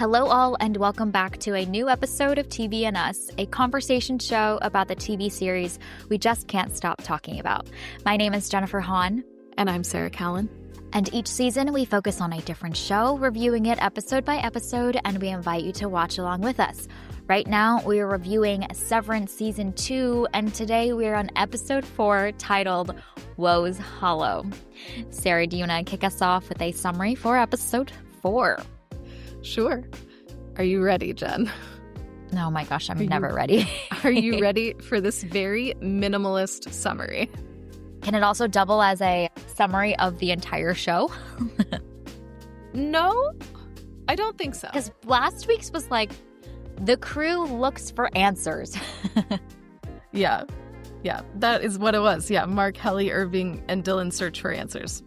Hello all, and welcome back to a new episode of TV and Us, a conversation show about the TV series we just can't stop talking about. My name is Jennifer Hahn. And I'm Sarah Callan. And each season we focus on a different show, reviewing it episode by episode, and we invite you to watch along with us. Right now, we are reviewing Severance Season 2, and today we are on Episode 4, titled Woe's Hollow. Sarah, do you want to kick us off with a summary for Episode 4? Sure. Are you ready, Jen? Oh my gosh, I'm never ready. Are you ready for this very minimalist summary? Can it also double as a summary of the entire show? No, I don't think so. Because last week's was like, the crew looks for answers. Yeah, that is what it was. Yeah, Mark, Helly, Irving, and Dylan search for answers.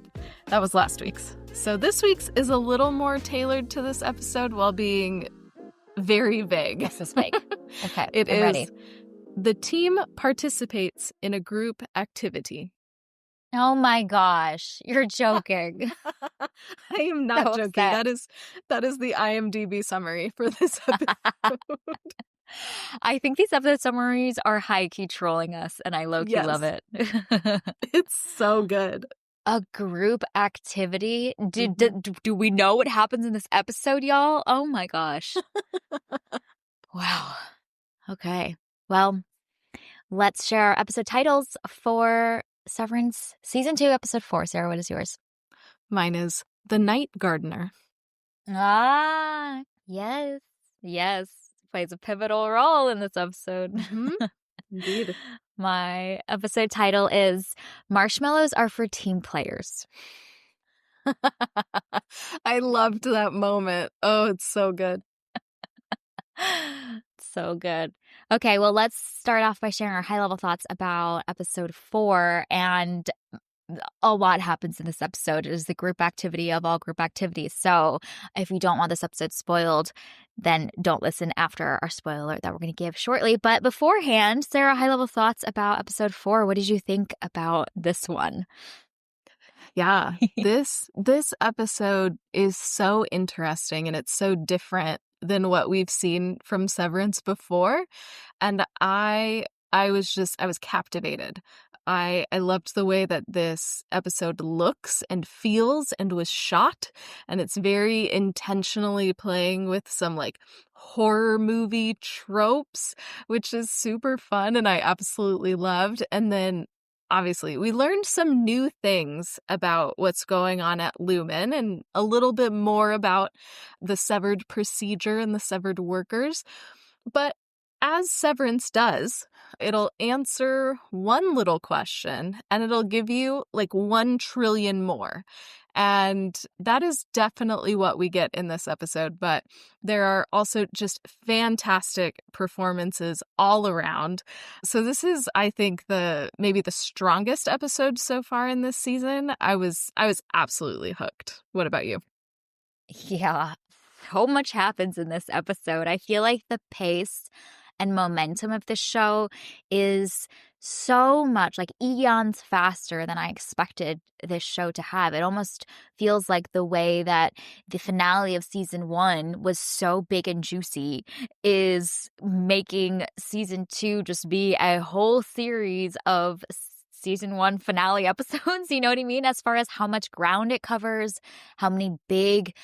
That was last week's. So this week's is a little more tailored to this episode while being very vague. This is vague. Okay, I'm is ready. The team participates in a group activity. Oh my gosh, you're joking. I am not joking. That is the IMDb summary for this episode. I think these episode summaries are high-key trolling us, and I low-key love it. It's so good. A group activity? Do we know what happens in this episode, y'all? Oh my gosh. Wow. Okay. Well, let's share our episode titles for Severance Season 2, Episode 4. Sarah, what is yours? Mine is The Night Gardener. Ah, yes. Plays a pivotal role in this episode. Mm-hmm. Indeed. My episode title is Marshmallows Are for Team Players. I loved that moment. Oh, it's so good. So good. Okay, well, let's start off by sharing our high-level thoughts about Episode 4. And a lot happens in this episode. It is the group activity of all group activities. So if you don't want this episode spoiled, then don't listen after our spoiler alert that we're going to give shortly. But beforehand, Sarah, high-level thoughts about Episode 4. What did you think about this one? Yeah, this episode is so interesting, and it's so different than what we've seen from Severance before. And I was captivated. I loved the way that this episode looks and feels and was shot. And it's very intentionally playing with some like horror movie tropes, which is super fun and I absolutely loved. And then obviously we learned some new things about what's going on at Lumen and a little bit more about the severed procedure and the severed workers. But as Severance does, it'll answer one little question and it'll give you like 1 trillion more. And that is definitely what we get in this episode. But there are also just fantastic performances all around. So this is, I think, maybe the strongest episode so far in this season. I was absolutely hooked. What about you? Yeah, so much happens in this episode. I feel like the pace and momentum of the show is so much like eons faster than I expected this show to have. It almost feels like the way that the finale of Season 1 was so big and juicy is making Season 2 just be a whole series of Season 1 finale episodes. You know what I mean? As far as how much ground it covers, how many big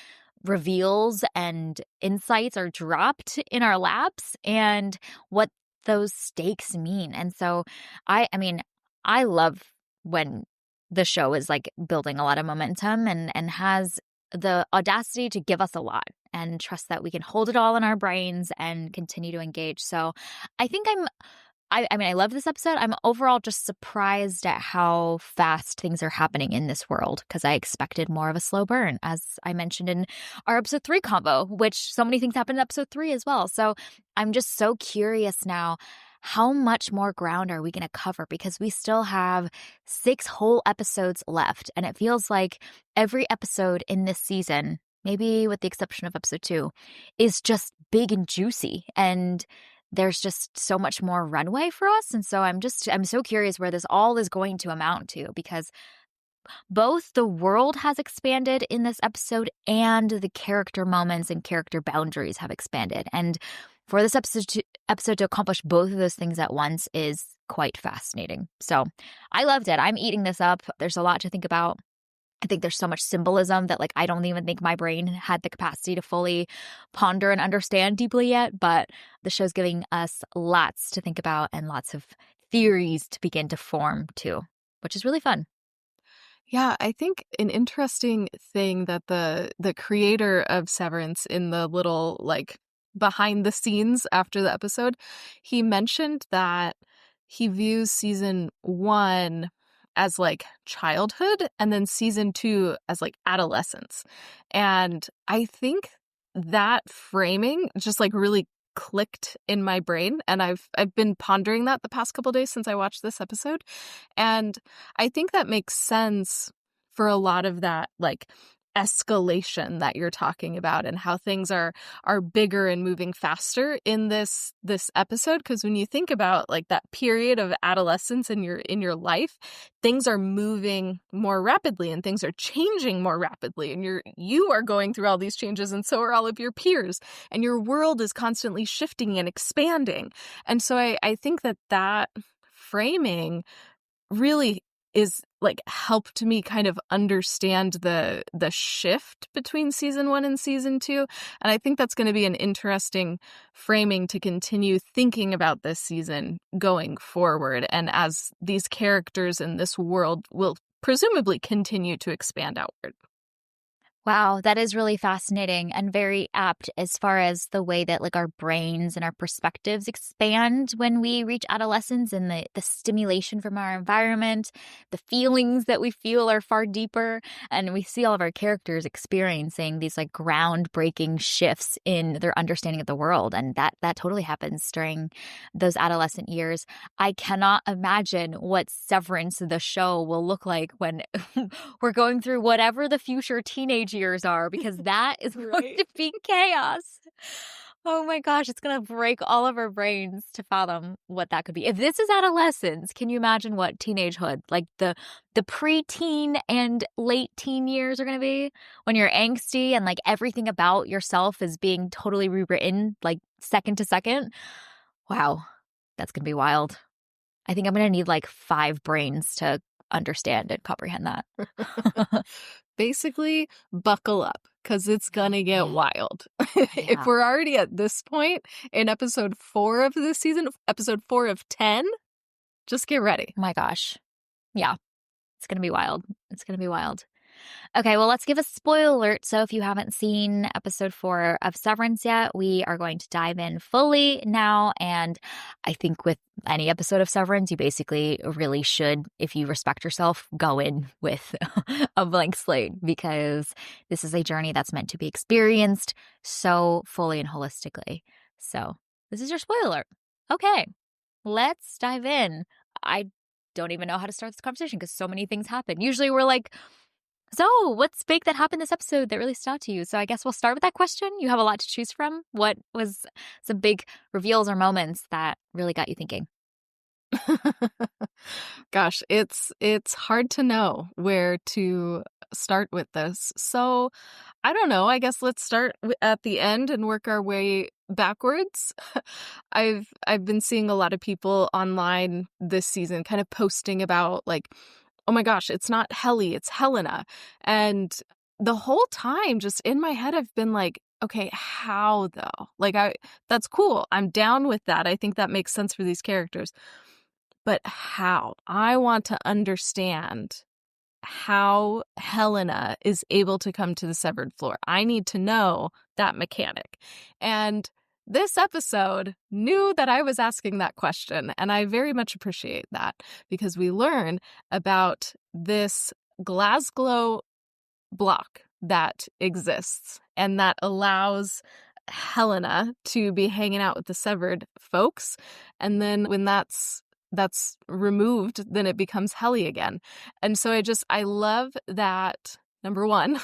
reveals and insights are dropped in our laps, and what those stakes mean. And so I mean, I love when the show is like building a lot of momentum and has the audacity to give us a lot and trust that we can hold it all in our brains and continue to engage. So I think I love this episode. I'm overall just surprised at how fast things are happening in this world, because I expected more of a slow burn, as I mentioned in our Episode 3 combo, which so many things happened in Episode 3 as well. So I'm just so curious now, how much more ground are we going to cover? Because we still have 6 whole episodes left, and it feels like every episode in this season, maybe with the exception of Episode 2, is just big and juicy, and there's just so much more runway for us. And so I'm so curious where this all is going to amount to, because both the world has expanded in this episode and the character moments and character boundaries have expanded. And for this episode to accomplish both of those things at once is quite fascinating. So I loved it. I'm eating this up. There's a lot to think about. I think there's so much symbolism that, like, I don't even think my brain had the capacity to fully ponder and understand deeply yet. But the show's giving us lots to think about and lots of theories to begin to form too, which is really fun. Yeah, I think an interesting thing that the creator of Severance, in the little like behind the scenes after the episode, he mentioned that he views season 1 as like childhood and then season 2 as like adolescence. And I think that framing just like really clicked in my brain, and I've been pondering that the past couple days since I watched this episode. And I think that makes sense for a lot of that like escalation that you're talking about, and how things are bigger and moving faster in this episode. Because when you think about like that period of adolescence in your life, things are moving more rapidly and things are changing more rapidly, and you are going through all these changes, and so are all of your peers, and your world is constantly shifting and expanding. And so I think that framing really is like helped me kind of understand the shift between season 1 and season 2. And I think that's going to be an interesting framing to continue thinking about this season going forward, and as these characters in this world will presumably continue to expand outward. Wow, that is really fascinating and very apt as far as the way that like our brains and our perspectives expand when we reach adolescence, and the stimulation from our environment, the feelings that we feel are far deeper. And we see all of our characters experiencing these like groundbreaking shifts in their understanding of the world. And that totally happens during those adolescent years. I cannot imagine what Severance, the show, will look like when we're going through whatever the future teenage years are, because that is going Right. to be chaos. Oh my gosh, it's going to break all of our brains to fathom what that could be. If this is adolescence, can you imagine what teenagehood, like the preteen and late teen years are going to be, when you're angsty and like everything about yourself is being totally rewritten like second to second? Wow, that's going to be wild. I think I'm going to need like 5 brains to understand and comprehend that. Basically, buckle up, because it's gonna get wild. Yeah. If we're already at this point in episode 4 of this season, episode 4 of 10, just get ready. Oh my gosh. Yeah. It's going to be wild. It's going to be wild. Okay, well, let's give a spoiler alert. So if you haven't seen episode 4 of Severance yet, we are going to dive in fully now. And I think with any episode of Severance, you basically really should, if you respect yourself, go in with a blank slate, because this is a journey that's meant to be experienced so fully and holistically. So this is your spoiler alert. Okay, let's dive in. I don't even know how to start this conversation because so many things happen. Usually we're like, so what's big that happened this episode that really stood out to you? So I guess we'll start with that question. You have a lot to choose from. What was some big reveals or moments that really got you thinking? Gosh, it's hard to know where to start with this. So, I don't know. I guess let's start at the end and work our way backwards. I've been seeing a lot of people online this season kind of posting about like, oh my gosh, it's not Helly, it's Helena. And the whole time just in my head I've been like, okay, how though? Like that's cool. I'm down with that. I think that makes sense for these characters. But how? I want to understand how Helena is able to come to the severed floor. I need to know that mechanic. And this episode knew that I was asking that question, and I very much appreciate that, because we learn about this Glasgow block that exists and that allows Helena to be hanging out with the severed folks. And then when that's removed, then it becomes Helly again. And so I love that, number one,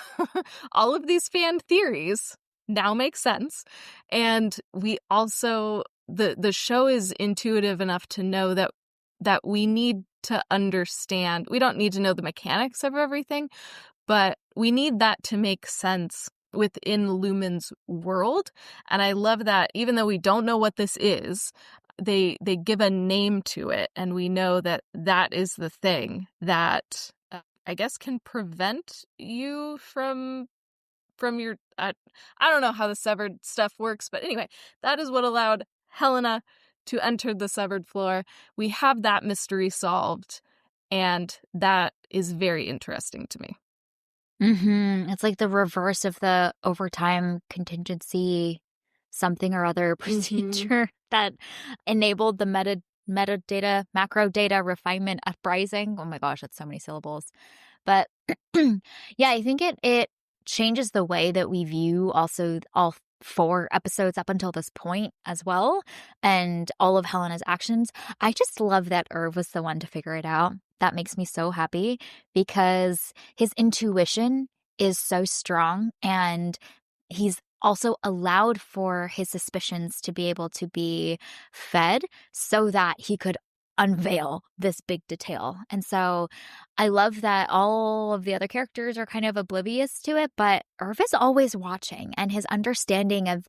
all of these fan theories now make sense. And we also, the show is intuitive enough to know that we need to understand. We don't need to know the mechanics of everything, but we need that to make sense within Lumen's world. And I love that even though we don't know what this is, they give a name to it, and we know that that is the thing that I guess can prevent you from your I don't know how the severed stuff works, but anyway, that is what allowed Helena to enter the severed floor. We have that mystery solved, and that is very interesting to me. It's like the reverse of the overtime contingency something or other procedure that enabled the metadata, macro data refinement uprising. Oh my gosh, that's so many syllables. But yeah, I think it changes the way that we view also all 4 episodes up until this point as well, and all of Helena's actions. I just love that Irv was the one to figure it out. That makes me so happy because his intuition is so strong, and he's also allowed for his suspicions to be able to be fed so that he could unveil this big detail. And so I love that all of the other characters are kind of oblivious to it, but Irv is always watching, and his understanding of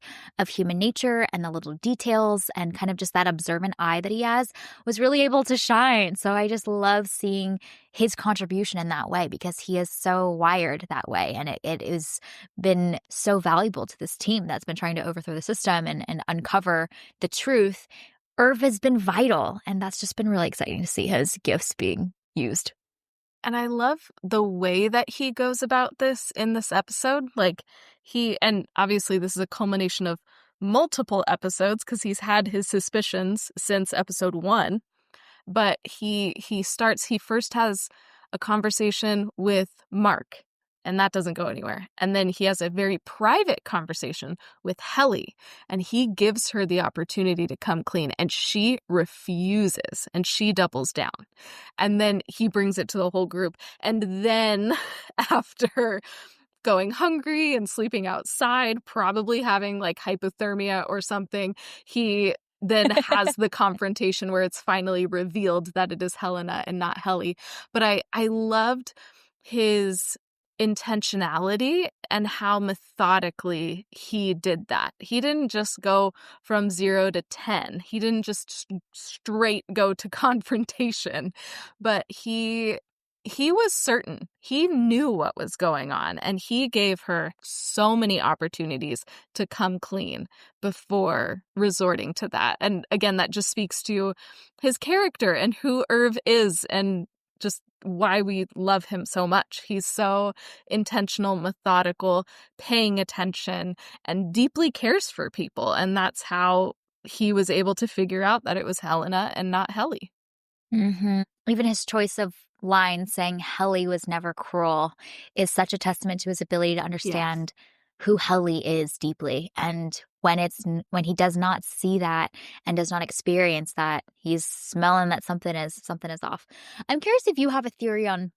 human nature and the little details and kind of just that observant eye that he has was really able to shine. So I just love seeing his contribution in that way because he is so wired that way. And it has been so valuable to this team that's been trying to overthrow the system and uncover the truth. Irv has been vital, and that's just been really exciting to see his gifts being used. And I love the way that he goes about this in this episode. Like and obviously this is a culmination of multiple episodes because he's had his suspicions since episode 1. But he first has a conversation with Mark, and that doesn't go anywhere. And then he has a very private conversation with Helly, and he gives her the opportunity to come clean, and she refuses, and she doubles down. And then he brings it to the whole group. And then after going hungry and sleeping outside, probably having like hypothermia or something, he then has the confrontation where it's finally revealed that it is Helena and not Helly. But I loved his intentionality and how methodically he did that. He didn't just go from 0 to 10. He didn't just straight go to confrontation, but he was certain. He knew what was going on, and he gave her so many opportunities to come clean before resorting to that. And again, that just speaks to his character and who Irv is and just why we love him so much. He's so intentional, methodical, paying attention, and deeply cares for people. And that's how he was able to figure out that it was Helena and not Helly. Even his choice of line saying Helly was never cruel is such a testament to his ability to understand who Helly is deeply. And when he does not see that and does not experience that, he's smelling that something is off. I'm curious if you have a theory on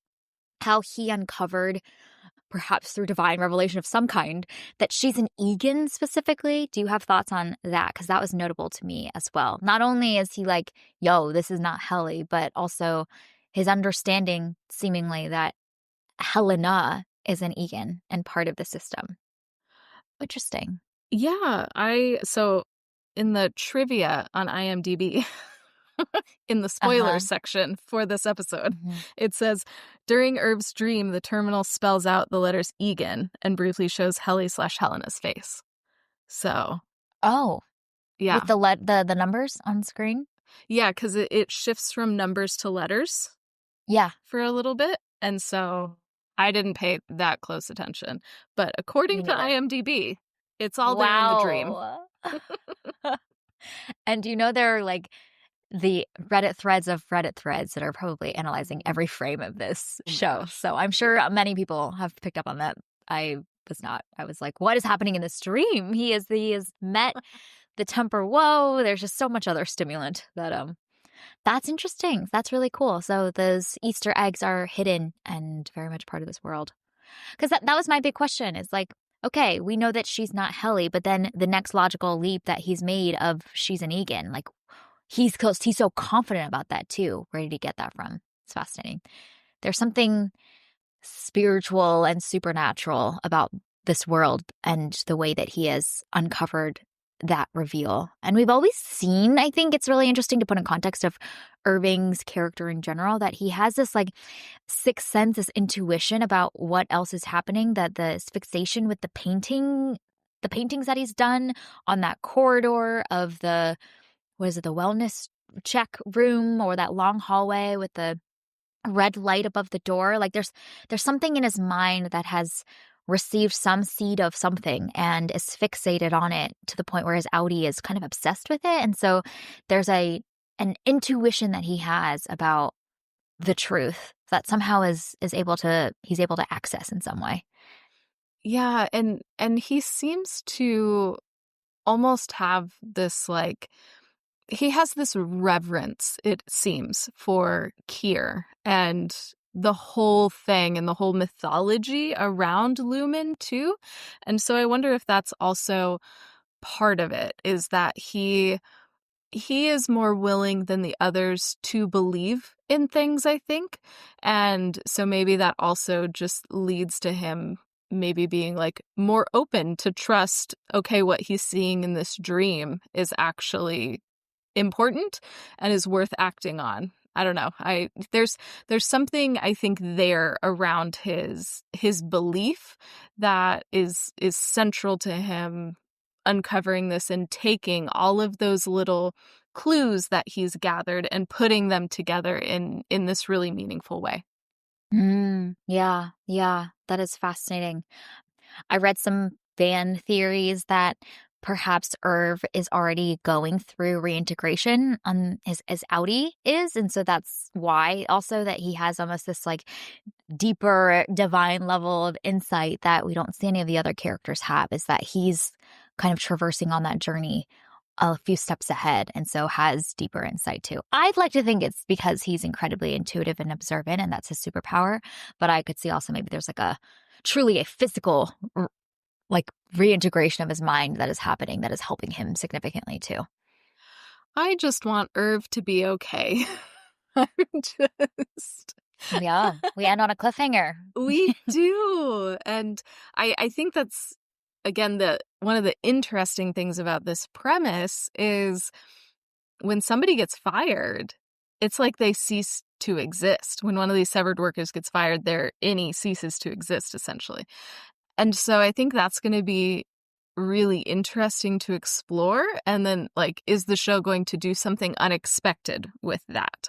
how he uncovered, perhaps through divine revelation of some kind, that she's an Egan specifically. Do you have thoughts on that? Because that was notable to me as well. Not only is he like, yo, this is not Helly, but also his understanding seemingly that Helena is an Egan and part of the system. Interesting. Yeah, so in the trivia on IMDb, in the spoilers section for this episode, it says, during Irv's dream, the terminal spells out the letters Egan and briefly shows Helly/Helena's face. So. Oh. Yeah. With the numbers on screen? Yeah, because it shifts from numbers to letters. Yeah. For a little bit. And so I didn't pay that close attention. But according to IMDb, it's all there in the dream. And you know there are like the Reddit threads of Reddit threads that are probably analyzing every frame of this show. So I'm sure many people have picked up on that. I was not. I was like, what is happening in this dream? He has met the temper. Whoa, there's just so much other stimulant that that's interesting. That's really cool. So those Easter eggs are hidden and very much part of this world. Because that was my big question. It's like, okay, we know that she's not Helly, but then the next logical leap that he's made of she's an Egan, like he's so confident about that too. Where did he get that from? It's fascinating. There's something spiritual and supernatural about this world and the way that he has uncovered that reveal. And we've always seen, I think it's really interesting to put in context of Irving's character in general, that he has this like sixth sense, this intuition about what else is happening, that this fixation with the paintings that he's done on that corridor of the, what is it, the wellness check room, or that long hallway with the red light above the door. Like there's something in his mind that has received some seed of something and is fixated on it to the point where his Audi is kind of obsessed with it. And so there's an intuition that he has about the truth that somehow he's able to access in some way. Yeah, and he seems to almost have this like he has this reverence, it seems, for Kier and the whole thing and the whole mythology around Lumen too. And so I wonder if that's also part of it, is that he is more willing than the others to believe in things, I think. And so maybe that also just leads to him maybe being like more open to trust, okay, what he's seeing in this dream is actually important and is worth acting on. I don't know. There's something I think there around his belief that is central to him uncovering this and taking all of those little clues that he's gathered and putting them together in this really meaningful way. Yeah, that is fascinating. I read some fan theories that perhaps Irv is already going through reintegration on as Audi is. And so that's why also that he has almost this like deeper divine level of insight that we don't see any of the other characters have, is that he's kind of traversing on that journey a few steps ahead and so has deeper insight too. I'd like to think it's because he's incredibly intuitive and observant and that's his superpower, but I could see also maybe there's like a truly a physical like reintegration of his mind that is happening that is helping him significantly too. I just want Irv to be okay. I'm just Yeah, we end on a cliffhanger. We do. And I think that's, again, one of the interesting things about this premise is when somebody gets fired, it's like they cease to exist. When one of these severed workers gets fired, their innie ceases to exist, essentially. And so I think that's going to be really interesting to explore. And then, like, is the show going to do something unexpected with that?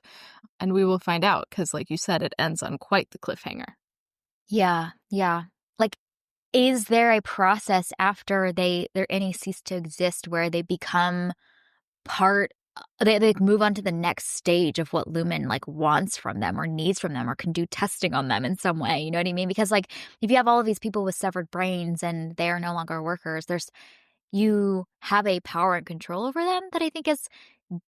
And we will find out because, like you said, it ends on quite the cliffhanger. Yeah. Like, is there a process after their innie cease to exist where they become part, they move on to the next stage of what Lumen like wants from them or needs from them or can do testing on them in some way, you know what I mean? Because like if you have all of these people with severed brains and they are no longer workers, you have a power and control over them that I think is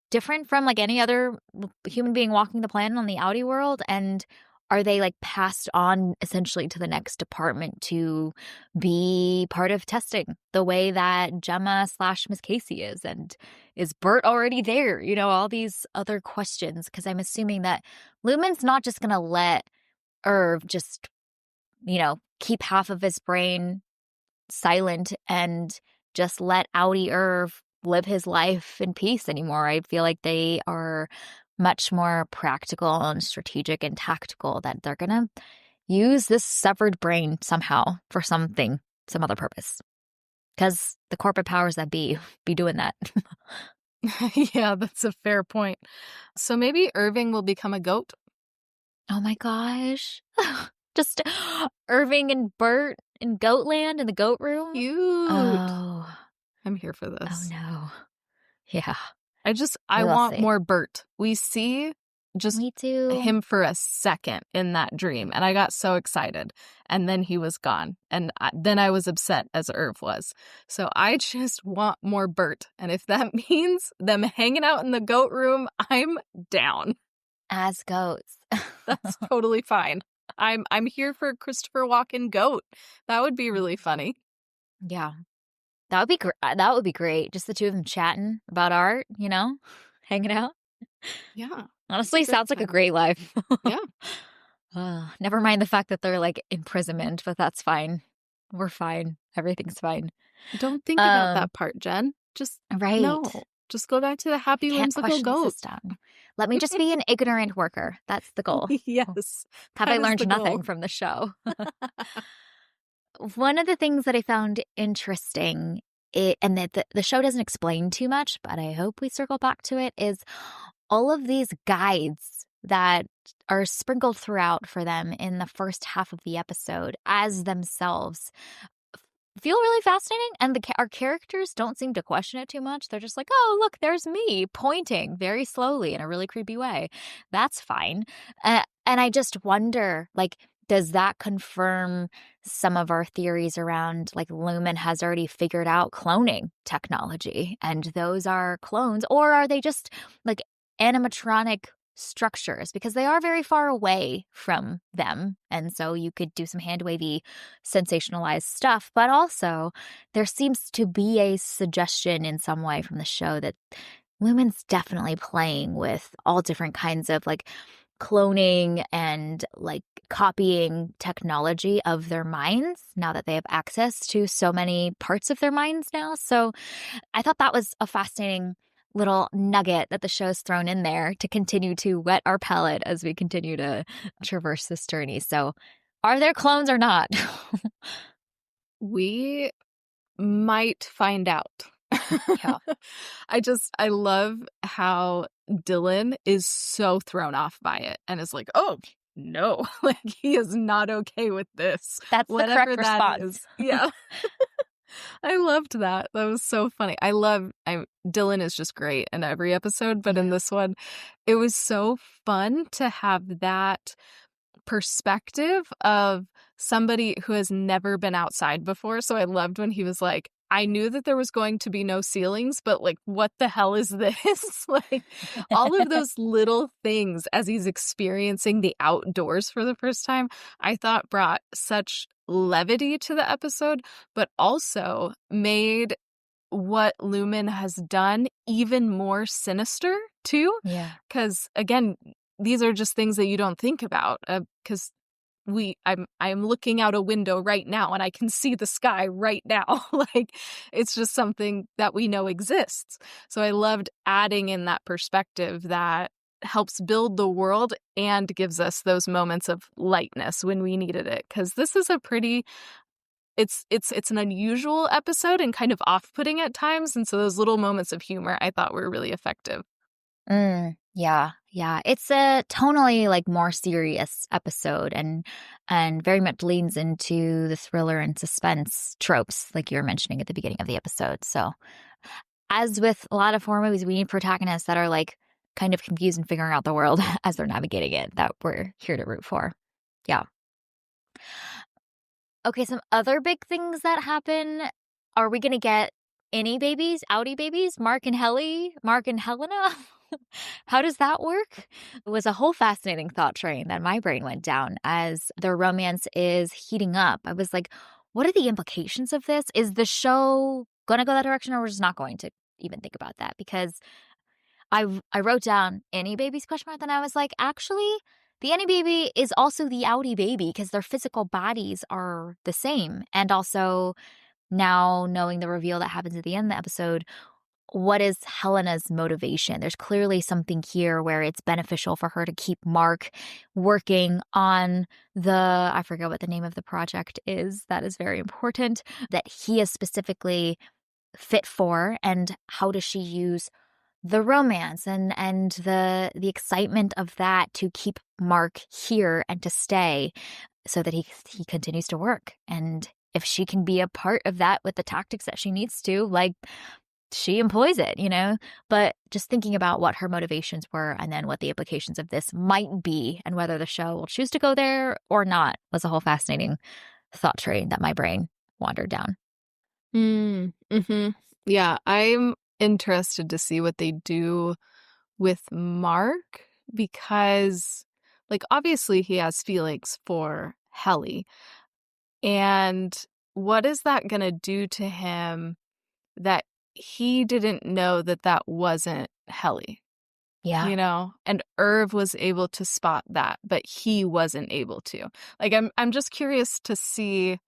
different from like any other human being walking the planet on the Audi world. And are they like passed on essentially to the next department to be part of testing the way that Gemma / Miss Casey is? And is Bert already there? You know, all these other questions, because I'm assuming that Lumen's not just going to let Irv just, you know, keep half of his brain silent and just let Audi Irv live his life in peace anymore. I feel like they are much more practical and strategic and tactical, that they're going to use this severed brain somehow for something, some other purpose. Because the corporate powers that be doing that. Yeah, that's a fair point. So maybe Irving will become a goat? Oh my gosh. Just Irving and Bert in Goatland in the goat room. Cute. Oh. I'm here for this. Oh no. Yeah. I want more Bert. We see just Me too. him for a second in that dream, and I got so excited. And then he was gone, and then I was upset as Irv was. So I just want more Bert, and if that means them hanging out in the goat room, I'm down. As goats. That's totally fine. I'm here for Christopher Walken goat. That would be really funny. Yeah. That would be great. Just the two of them chatting about art, you know? hanging out. Yeah. It's a Honestly, great sounds like a time. great life. Yeah. Never mind the fact that they're, like, imprisonment, but that's fine. We're fine. Everything's fine. Don't think about Um, that part, Jen. Just right. no. Just go back to the I happy, can't whimsical question the goat. system. Let me just be an ignorant worker. That's the goal. Yes, Have I that is the learned goal. nothing from the show? One of the things that I found interesting, and that the show doesn't explain too much, but I hope we circle back to it, is all of these guides that are sprinkled throughout for them in the first half of the episode as themselves feel really fascinating, and our characters don't seem to question it too much. They're just like, oh, look, there's me pointing very slowly in a really creepy way. That's fine. And I just wonder, like, does that confirm some of our theories around, like, Lumen has already figured out cloning technology and those are clones, or are they just like animatronic structures, because they are very far away from them, and so you could do some hand wavy sensationalized stuff, but also there seems to be a suggestion in some way from the show that Lumen's definitely playing with all different kinds of, like, cloning and, like, copying technology of their minds now that they have access to so many parts of their minds now. So I thought that was a fascinating little nugget that the show's thrown in there to continue to whet our palate as we continue to traverse this journey. So, are there clones or not? We might find out. Yeah. I love how Dylan is so thrown off by it and is like, oh, no, like he is not okay with this. That's the Whatever correct that response. is. Yeah. I loved that. That was so funny. Dylan is just great in every episode, but in this one, it was so fun to have that perspective of somebody who has never been outside before. So I loved when he was like, I knew that there was going to be no ceilings, but like, what the hell is this? Like, all of those little things as he's experiencing the outdoors for the first time, I thought brought such levity to the episode, but also made what Lumen has done even more sinister too. Yeah. Because again, these are just things that you don't think about. Because I'm looking out a window right now and I can see the sky right now. Like, it's just something that we know exists. So I loved adding in that perspective that helps build the world and gives us those moments of lightness when we needed it. Because this is a pretty it's an unusual episode and kind of off-putting at times, and so those little moments of humor I thought were really effective. Yeah. It's a tonally, like, more serious episode, and very much leans into the thriller and suspense tropes, like you were mentioning at the beginning of the episode. So, as with a lot of horror movies, we need protagonists that are, like, kind of confused and figuring out the world as they're navigating it, that we're here to root for. Yeah. Okay, some other big things that happen. Are we gonna get any babies? Outie babies? Mark and Helena? How does that work? It was a whole fascinating thought train that my brain went down as their romance is heating up. I was like, what are the implications of this? Is the show gonna go that direction, or we're just not going to even think about that? Because I wrote down any babies question mark, then I was like, actually, the any baby is also the outie baby because their physical bodies are the same. And also, now knowing the reveal that happens at the end of the episode, what is Helena's motivation? There's clearly something here where it's beneficial for her to keep Mark working on I forget what the name of the project is. That is very important, that he is specifically fit for. And how does she use the romance and the excitement of that to keep Mark here and to stay so that he continues to work? And if she can be a part of that with the tactics that she needs to, like, she employs it, you know? But just thinking about what her motivations were and then what the implications of this might be and whether the show will choose to go there or not was a whole fascinating thought train that my brain wandered down. Mm-hmm. Yeah, I'm interested to see what they do with Mark because, like, obviously he has feelings for Helly. And what is that going to do to him that he didn't know that that wasn't Helly? Yeah. And Irv was able to spot that, but he wasn't able to. Like, I'm just curious to see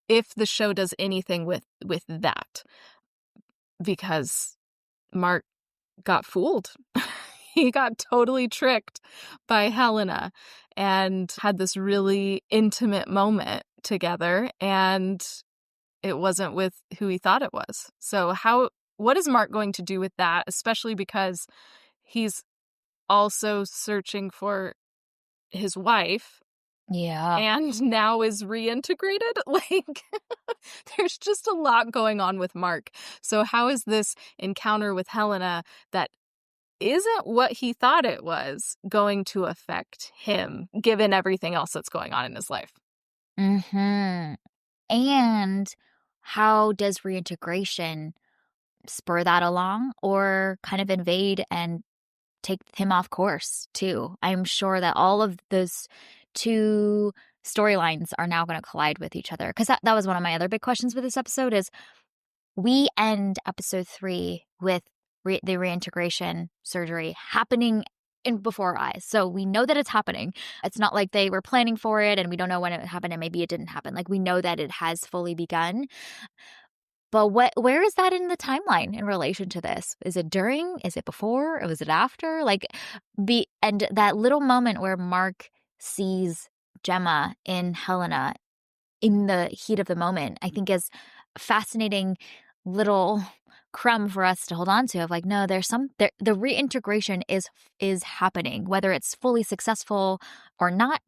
if the show does anything with that, because Mark got fooled. He got totally tricked by Helena and had this really intimate moment together, and it wasn't with who he thought it was. So what is Mark going to do with that, especially because he's also searching for his wife Yeah. and now is reintegrated? Like, there's just a lot going on with Mark. So how is this encounter with Helena that isn't what he thought it was going to affect him, given everything else that's going on in his life? Mhm. And how does reintegration spur that along or kind of invade and take him off course too? I'm sure that all of those two storylines are now going to collide with each other, because that was one of my other big questions with this episode is we end episode 3 with the reintegration surgery happening in before our eyes. So we know that it's happening. It's not like they were planning for it and we don't know when it happened and maybe it didn't happen. Like, we know that it has fully begun. But where is that in the timeline in relation to this? Is it during? Is it before? Or was it after? And that little moment where Mark sees Gemma in Helena in the heat of the moment, I think is a fascinating little crumb for us to hold on to, of like, no, the reintegration is happening. Whether it's fully successful or not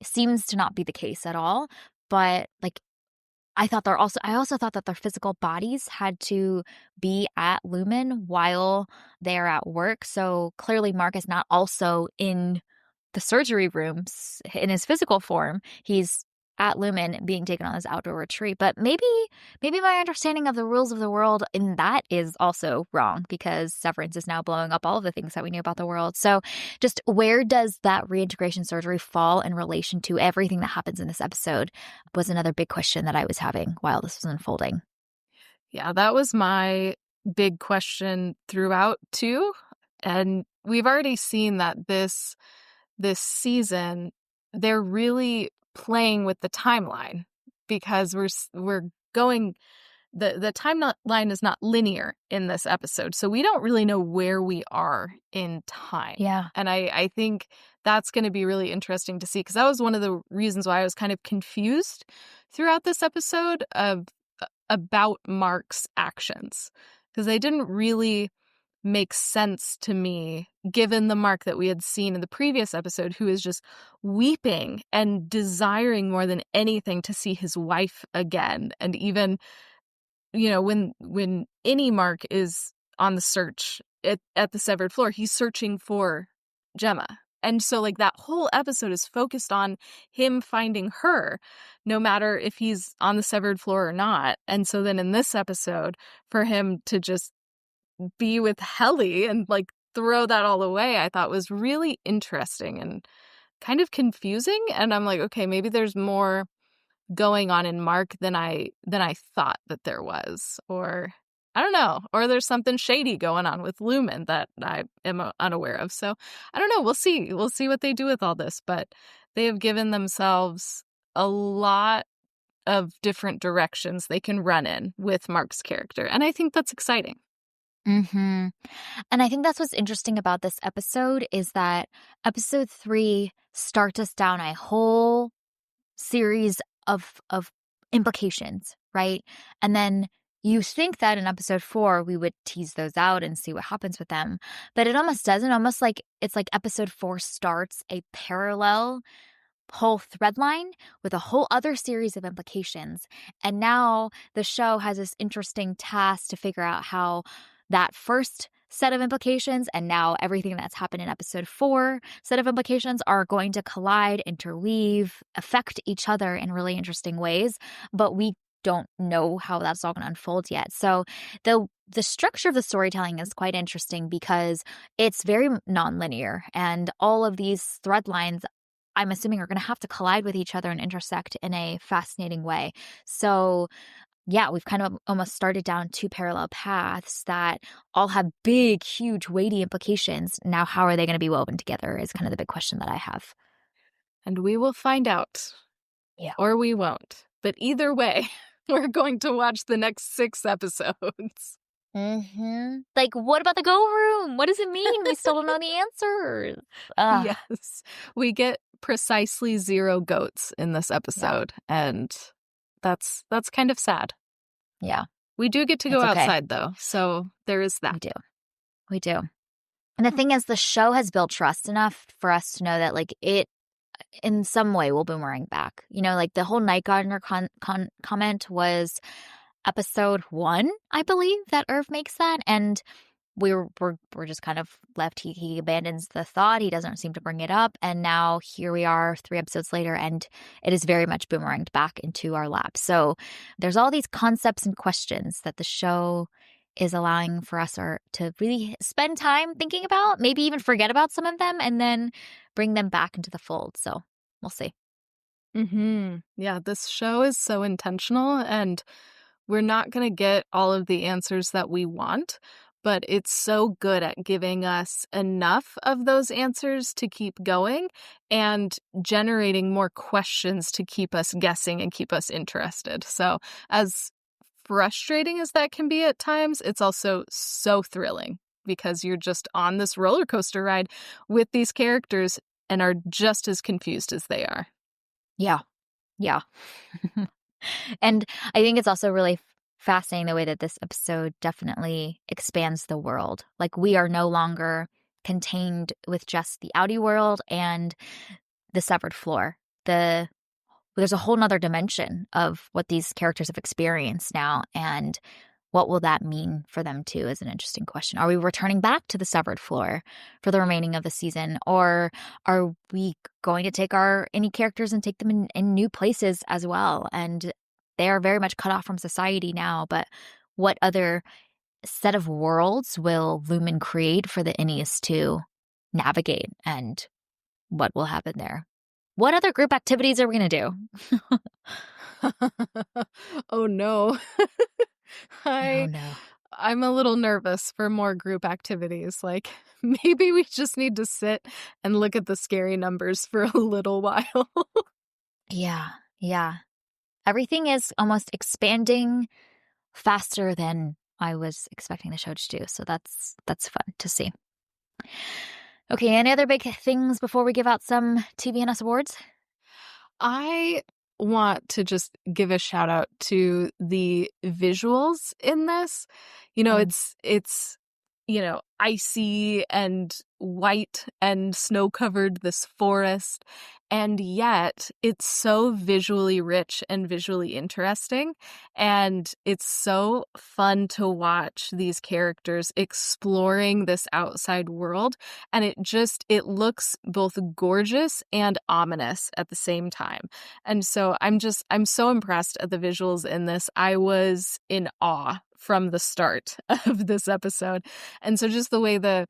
seems to not be the case at all. But like, I also thought that their physical bodies had to be at Lumen while they're at work. So clearly Mark is not also in the surgery rooms in his physical form. He's at Lumen being taken on this outdoor retreat. But maybe my understanding of the rules of the world in that is also wrong, because Severance is now blowing up all of the things that we knew about the world. So just where does that reintegration surgery fall in relation to everything that happens in this episode was another big question that I was having while this was unfolding. Yeah, that was my big question throughout too. And we've already seen that this season, they're really playing with the timeline, because we're going the timeline is not linear in this episode. So we don't really know where we are in time. Yeah. And I think that's going to be really interesting to see, because that was one of the reasons why I was kind of confused throughout this episode about Mark's actions, because they didn't really make sense to me, given the Mark that we had seen in the previous episode, who is just weeping and desiring more than anything to see his wife again. And even, when any Mark is on the search at the severed floor, he's searching for Gemma. And so, like, that whole episode is focused on him finding her, no matter if he's on the severed floor or not. And so then in this episode, for him to just be with Helly and, like, throw that all away, I thought was really interesting and kind of confusing. And I'm like, okay, maybe there's more going on in Mark than I thought that there was. Or I don't know, or there's something shady going on with Lumen that I am unaware of. So I don't know. We'll see what they do with all this, but they have given themselves a lot of different directions they can run in with Mark's character, and I think that's exciting. Mm-hmm. And I think that's what's interesting about this episode is that episode 3 starts us down a whole series of implications, right? And then you think that in episode 4 we would tease those out and see what happens with them, but it almost doesn't. Almost like it's like episode 4 starts a parallel whole thread line with a whole other series of implications. And now the show has this interesting task to figure out how that first set of implications and now everything that's happened in episode 4 set of implications are going to collide, interweave, affect each other in really interesting ways. But we don't know how that's all going to unfold yet. So the structure of the storytelling is quite interesting because it's very nonlinear, and all of these thread lines, I'm assuming, are going to have to collide with each other and intersect in a fascinating way. So yeah, we've kind of almost started down two parallel paths that all have big, huge, weighty implications. Now, how are they going to be woven together is kind of the big question that I have. And we will find out. Yeah. Or we won't. But either way, we're going to watch the next 6 episodes. Like, what about the go room? What does it mean? We still don't know the answers. Yes. We get precisely 0 goats in this Yeah. episode, and that's kind of sad. Yeah. We do get to It's go okay. outside, though, so there is that. We do. And the thing is, the show has built trust enough for us to know that, like, it in some way will boomerang back. You know, like the whole Night Gardener comment was episode 1, I believe, that Irv makes that. And we're just kind of left. He abandons the thought. He doesn't seem to bring it up. And now here we are 3 episodes later, and it is very much boomeranged back into our lap. So there's all these concepts and questions that the show is allowing for us to really spend time thinking about, maybe even forget about some of them, and then bring them back into the fold. So we'll see. Yeah, this show is so intentional, and we're not going to get all of the answers that we want, but it's so good at giving us enough of those answers to keep going and generating more questions to keep us guessing and keep us interested. So, as frustrating as that can be at times, it's also so thrilling because you're just on this roller coaster ride with these characters and are just as confused as they are. Yeah. Yeah. And I think it's also really fascinating the way that this episode definitely expands the world. Like, we are no longer contained with just the outie world and the severed floor. There's a whole nother dimension of what these characters have experienced now, and what will that mean for them too is an interesting question. Are we returning back to the severed floor for the remaining of the season, or are we going to take our any characters and take them in new places as well? And they are very much cut off from society now, but what other set of worlds will Lumen create for the Innies to navigate, and what will happen there? What other group activities are we going to do? Oh no. Oh, no. I'm a little nervous for more group activities. Like, maybe we just need to sit and look at the scary numbers for a little while. Yeah. Yeah. Everything is almost expanding faster than I was expecting the show to do. So that's fun to see. Okay, any other big things before we give out some TVNS awards? I want to just give a shout out to the visuals in this. You know, Oh. it's icy and white and snow-covered, this forest, and yet it's so visually rich and visually interesting, and it's so fun to watch these characters exploring this outside world, and it looks both gorgeous and ominous at the same time. And so I'm so impressed at the visuals in this. I was in awe from the start of this episode. And so just the way the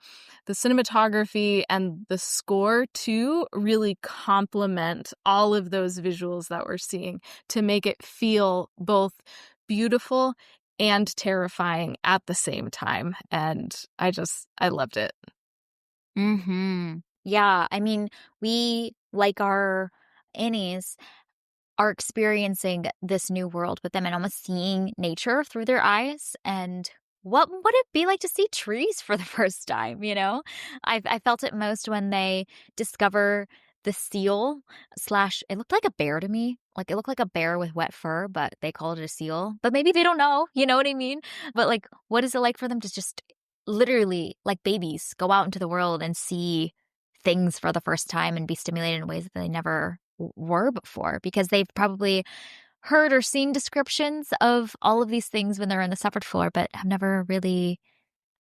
cinematography and the score too really complement all of those visuals that we're seeing to make it feel both beautiful and terrifying at the same time. And I loved it. Yeah, I mean, we, like our Annies, are experiencing this new world with them and almost seeing nature through their eyes. And what would it be like to see trees for the first time, you know? I felt it most when they discover the seal slash, it looked like a bear to me. Like, it looked like a bear with wet fur, but they called it a seal. But maybe they don't know, you know what I mean? But like, what is it like for them to just literally, like babies, go out into the world and see things for the first time and be stimulated in ways that they never were before, because they've probably heard or seen descriptions of all of these things when they're on the separate floor, but have never really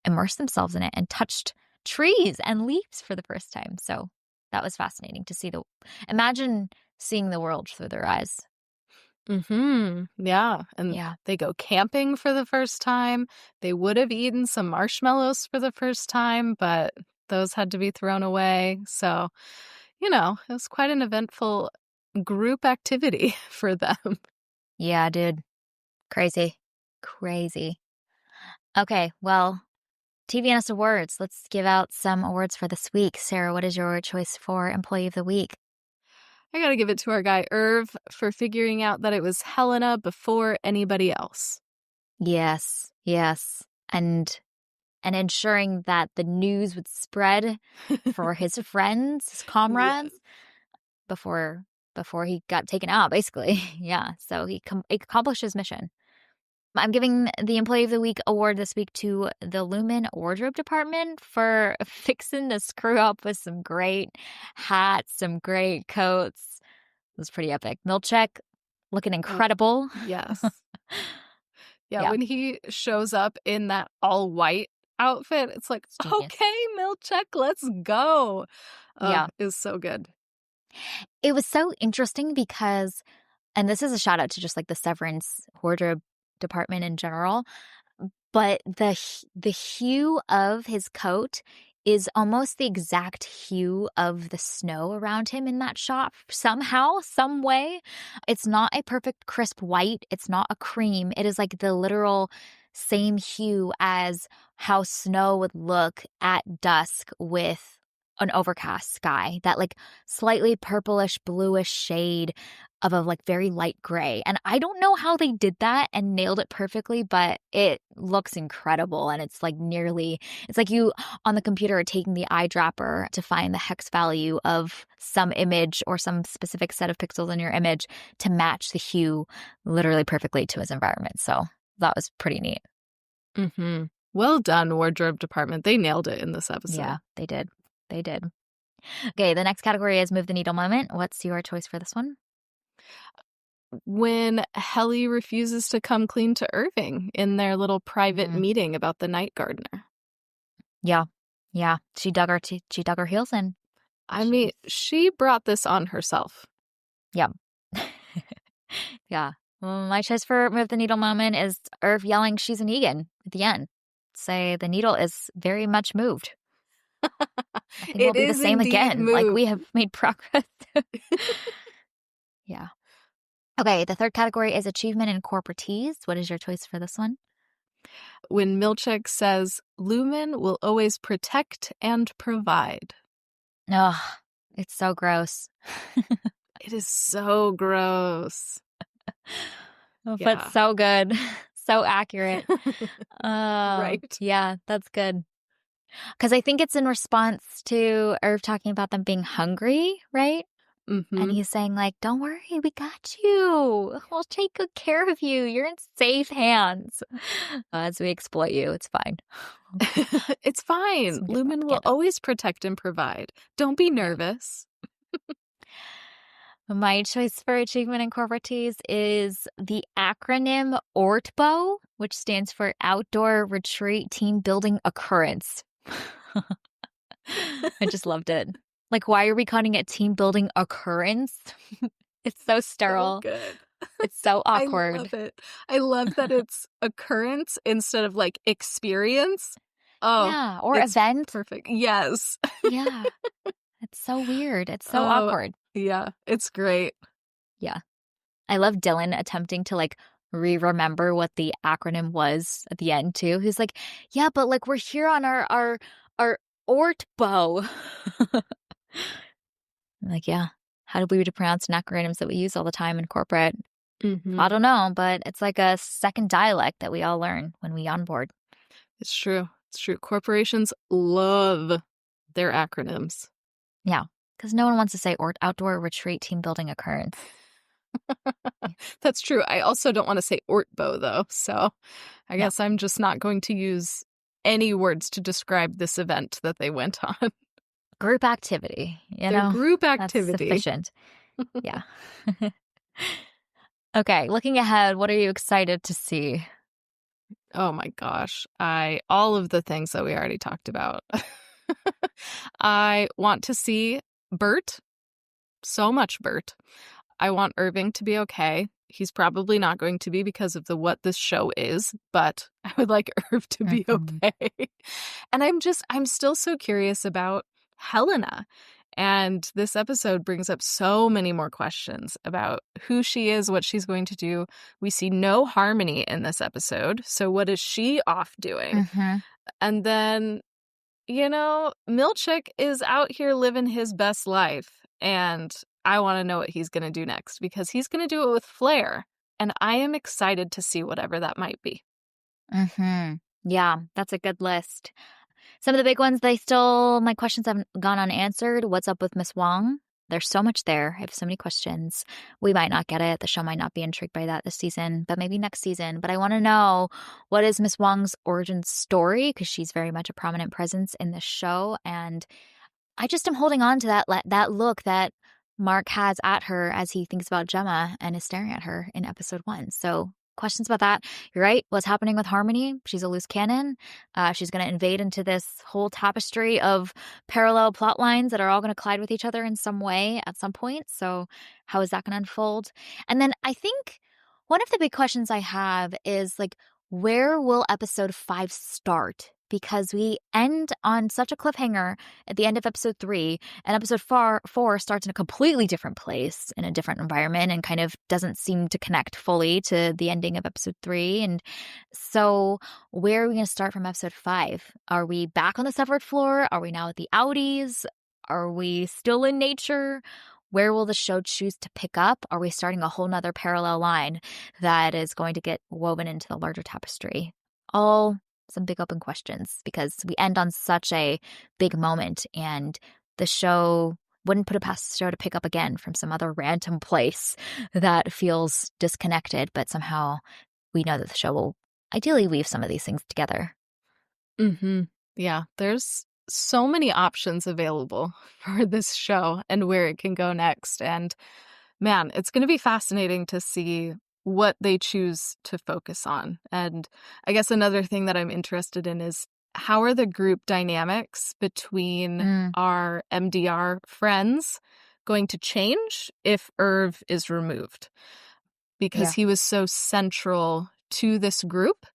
immersed themselves in it and touched trees and leaves for the first time. So that was fascinating to see imagine seeing the world through their eyes. Yeah. And Yeah. they go camping for the first time. They would have eaten some marshmallows for the first time, but those had to be thrown away. So, it was quite an eventful group activity for them. Yeah, dude. Crazy. Okay, well, TVNS Awards. Let's give out some awards for this week. Sarah, what is your choice for Employee of the Week? I gotta give it to our guy Irv for figuring out that it was Helena before anybody else. Yes. And ensuring that the news would spread for his friends, his comrades, Yes. before he got taken out, basically. Yeah, so he accomplished his mission. I'm giving the Employee of the Week award this week to the Lumen Wardrobe Department for fixing the screw up with some great hats, some great coats. It was pretty epic. Milchek looking incredible. Yes. Yeah, Yeah, when he shows up in that all white outfit, it's like, it's genius. okay, Milchek, let's go. Yeah. It was so good. It was so interesting because, and this is a shout out to just like the Severance wardrobe department in general, but the hue of his coat is almost the exact hue of the snow around him in that shot somehow, some way. It's not a perfect crisp white. It's not a cream. It is like the literal same hue as how snow would look at dusk with an overcast sky, that like slightly purplish bluish shade of a like very light gray. And I don't know how they did that and nailed it perfectly, but it looks incredible. And it's like it's like you on the computer are taking the eyedropper to find the hex value of some image or some specific set of pixels in your image to match the hue literally perfectly to his environment. So that was pretty neat. Mm-hmm. Well done, wardrobe department. They nailed it in this episode. Yeah, they did. Okay, the next category is Move the Needle Moment. What's your choice for this one? When Helly refuses to come clean to Irving in their little private meeting about the night gardener. Yeah. She dug her heels in. I mean, she brought this on herself. Yeah. Yeah. Well, my choice for Move the Needle Moment is Irv yelling she's an Egan at the end. Say the needle is very much moved. Nothing will be the same again. Moved. Like we have made progress. Yeah. Okay, the third category is Achievement in Corporatees. What is your choice for this one? When Milchek says, Lumen will always protect and provide. Ugh, it's so gross. It is so gross. But so good. So accurate. Right. Yeah, that's good. Because I think it's in response to Irv talking about them being hungry, right? Mm-hmm. And he's saying, like, don't worry, we got you. We'll take good care of you. You're in safe hands. As we exploit you, it's fine. It's fine. Lumen will always protect and provide. Don't be nervous. My choice for Achievement in Corporatees is the acronym ORTBO, which stands for Outdoor Retreat Team Building Occurrence. I just loved it. Like, why are we calling it Team Building Occurrence? It's so sterile. So good. It's so awkward. I love it. I love that it's occurrence instead of like experience. Oh, yeah, or event. Perfect. Yes. Yeah. It's so weird. It's so awkward. Yeah, it's great. Yeah. I love Dylan attempting to like remember what the acronym was at the end too. He's like, yeah, but like we're here on our ORTBO. Like, yeah. How do we pronounce acronyms that we use all the time in corporate? Mm-hmm. I don't know, but it's like a second dialect that we all learn when we onboard. It's true. It's true. Corporations love their acronyms. Yeah, because no one wants to say Outdoor Retreat Team Building Occurrence. That's true. I also don't want to say ORTBO, though. So I guess I'm just not going to use any words to describe this event that they went on. Group activity, group activity. That's sufficient. Yeah. Okay, looking ahead, what are you excited to see? Oh my gosh. All of the things that we already talked about. I want to see Bert. So much Bert. I want Irving to be okay. He's probably not going to be because of what this show is, but I would like Irv to be okay. And I'm still so curious about Helena And this episode brings up so many more questions about who she is, what she's going to do. We see no Harmony in this episode. So what is she off doing? Mm-hmm. And then, Milchick is out here living his best life. And I want to know what he's going to do next because he's going to do it with flair. And I am excited to see whatever that might be. Mm-hmm. Yeah, that's a good list. Some of the big ones, my questions haven't gone unanswered. What's up with Miss Wong? There's so much there. I have so many questions. We might not get it. The show might not be intrigued by that this season, but maybe next season. But I want to know, what is Miss Wong's origin story? Because she's very much a prominent presence in this show. And I just am holding on to that look that Mark has at her as he thinks about Gemma and is staring at her in episode 1. So questions about that. You're right. What's happening with Harmony? She's a loose cannon. She's going to invade into this whole tapestry of parallel plot lines that are all going to collide with each other in some way at some point. So how is that going to unfold? And then I think one of the big questions I have is where will episode 5 start? Because we end on such a cliffhanger at the end of episode 3, and episode 4 starts in a completely different place, in a different environment, and kind of doesn't seem to connect fully to the ending of episode 3. And so where are we going to start from episode 5? Are we back on the severed floor? Are we now at the Audis? Are we still in nature? Where will the show choose to pick up? Are we starting a whole nother parallel line that is going to get woven into the larger tapestry? All some big open questions, because we end on such a big moment, and the show wouldn't put it past the show to pick up again from some other random place that feels disconnected, but somehow we know that the show will ideally weave some of these things together. Mm-hmm. Yeah, there's so many options available for this show and where it can go next. And man, it's going to be fascinating to see what they choose to focus on. And I guess another thing that I'm interested in is, how are the group dynamics between our MDR friends going to change if Irv is removed? Because he was so central to this group.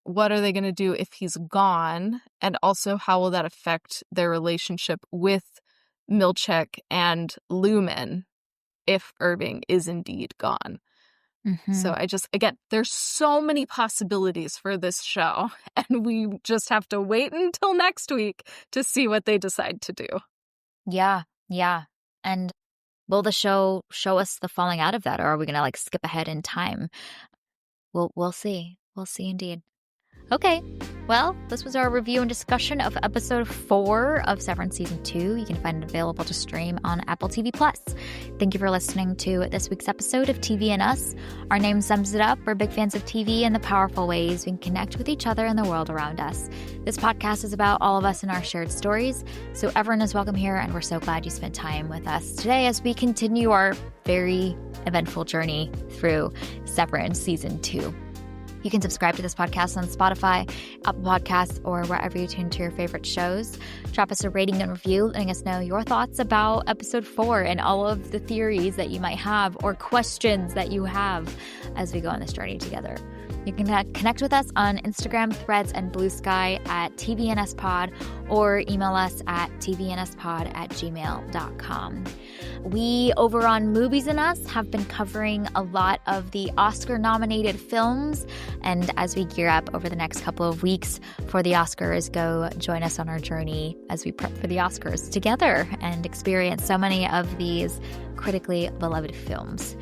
What are they going to do if he's gone? And also, how will that affect their relationship with Milchick and Lumen if Irving is indeed gone? Mm-hmm. So again, there's so many possibilities for this show, and we just have to wait until next week to see what they decide to do. Yeah. And will the show show us the falling out of that, or are we going to skip ahead in time? We'll see. We'll see indeed. Okay, well, this was our review and discussion of episode 4 of Severance Season 2. You can find it available to stream on Apple TV+. Thank you for listening to this week's episode of TV and Us. Our name sums it up. We're big fans of TV and the powerful ways we can connect with each other and the world around us. This podcast is about all of us and our shared stories, so everyone is welcome here, and we're so glad you spent time with us today as we continue our very eventful journey through Severance Season 2. You can subscribe to this podcast on Spotify, Apple Podcasts, or wherever you tune to your favorite shows. Drop us a rating and review, letting us know your thoughts about episode 4 and all of the theories that you might have or questions that you have as we go on this journey together. You can connect with us on Instagram, Threads, and Blue Sky at TVNSPod, or email us at tvnspod@gmail.com. We, over on Movies and Us, have been covering a lot of the Oscar-nominated films, and as we gear up over the next couple of weeks for the Oscars, go join us on our journey as we prep for the Oscars together and experience so many of these critically beloved films.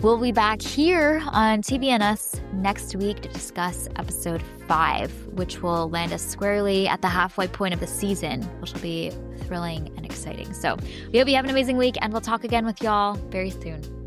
We'll be back here on TV and Us next week to discuss episode 5, which will land us squarely at the halfway point of the season, which will be thrilling and exciting. So we hope you have an amazing week, and we'll talk again with y'all very soon.